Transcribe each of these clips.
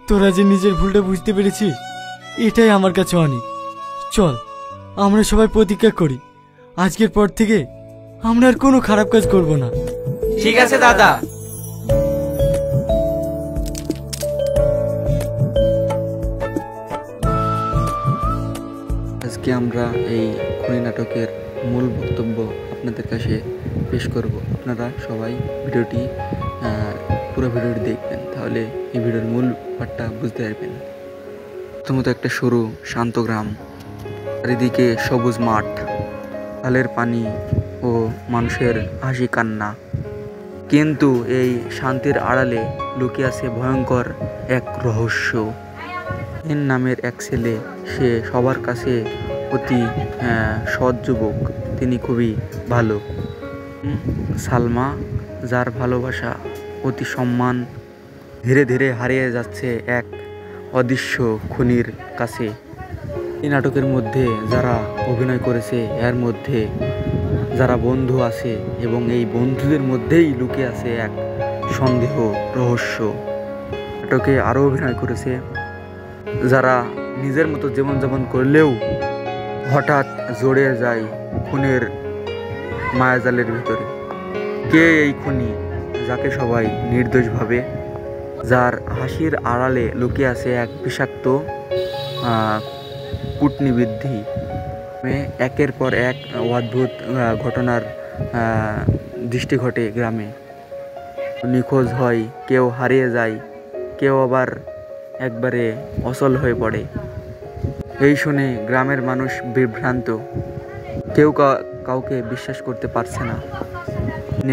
তোরা যে নিজের ভুলটা বুঝতে পেরেছিস এটাই আমার কাছে অনেক। চল আমরা সবাই প্রতিজ্ঞা করি আজকের পর থেকে আমরা আর কোনো খারাপ কাজ করব না। ঠিক আছে দাদা। আজকে আমরা এই খুনি নাটকের মূল বক্তব্য আপনাদের কাছে পেশ করব। আপনারা সবাই ভিডিওটি পুরো ভিডিওটি দেখবেন, তাহলে এই ভিডিওর মূল পাঠটা বুঝতে পারবেন। প্রথমত একটা সরু শান্ত গ্রাম, চারিদিকে সবুজ মাঠ, খালের পানি ও মানুষের হাসি কান্না। কিন্তু এই শান্তির আড়ালে লুকিয়ে আছে ভয়ঙ্কর এক রহস্য। এর নামের এক ছেলে, সে সবার কাছে অতি সৎ যুবক, তিনি খুবই ভালো। সালমা, যার ভালোবাসা অতি সম্মান ধীরে ধীরে হারিয়ে যাচ্ছে এক অদৃশ্য খুনির কাছে। এই নাটকের মধ্যে যারা অভিনয় করেছে এর মধ্যে যারা বন্ধু আছে এবং এই বন্ধুদের মধ্যেই লুকিয়ে আছে এক সন্দেহ রহস্য। নাটকে আরও অভিনয় করেছে যারা নিজের মতো জীবনযাপন করলেও হঠাৎ জড়িয়ে যায় খুনের মায়াজালের ভিতরে। কে এই খুনি, যাকে সবাই নির্দোষ ভাবে, যার হাসির আড়ালে লুকিয়ে আছে এক বিষাক্ত কূটনীতিবিদ্যি। একের পর এক অদ্ভুত ঘটনার দৃষ্টি ঘটে গ্রামে। নিখোঁজ হয়, কেউ হারিয়ে যায়, কেউ আবার একবারে অচল হয়ে পড়ে। এই শুনে গ্রামের মানুষ বিভ্রান্ত, কেউ কাউকে বিশ্বাস করতে পারছে না।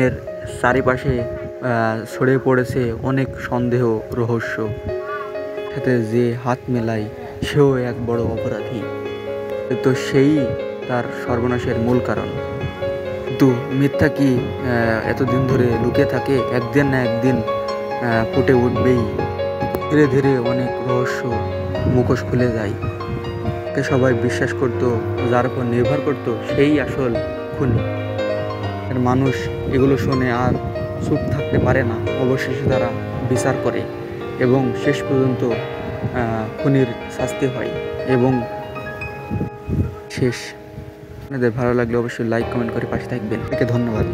এর চারিপাশে ছড়িয়ে পড়েছে অনেক সন্দেহ রহস্য। সাথে যে হাত মেলায় সেও এক বড় অপরাধী, তো সেই তার সর্বনাশের মূল কারণ। কিন্তু মিথ্যা কি এতদিন ধরে লুকিয়ে থাকে? একদিন না একদিন ফুটে উঠবেই। ধীরে ধীরে অনেক রহস্য মুখোশ খুলে যায়। সবাই বিশ্বাস করত, যার উপর নির্ভর করত, সেই আসল খুনি। মানুষ এগুলো শুনে আর চুপ থাকতে পারে না। অবশেষে তারা বিচার করে এবং শেষ পর্যন্ত খুনির শাস্তি হয় এবং শেষ। আপনাদের ভালো লাগলে অবশ্যই লাইক কমেন্ট করে পাশে থাকবেন। ধন্যবাদ।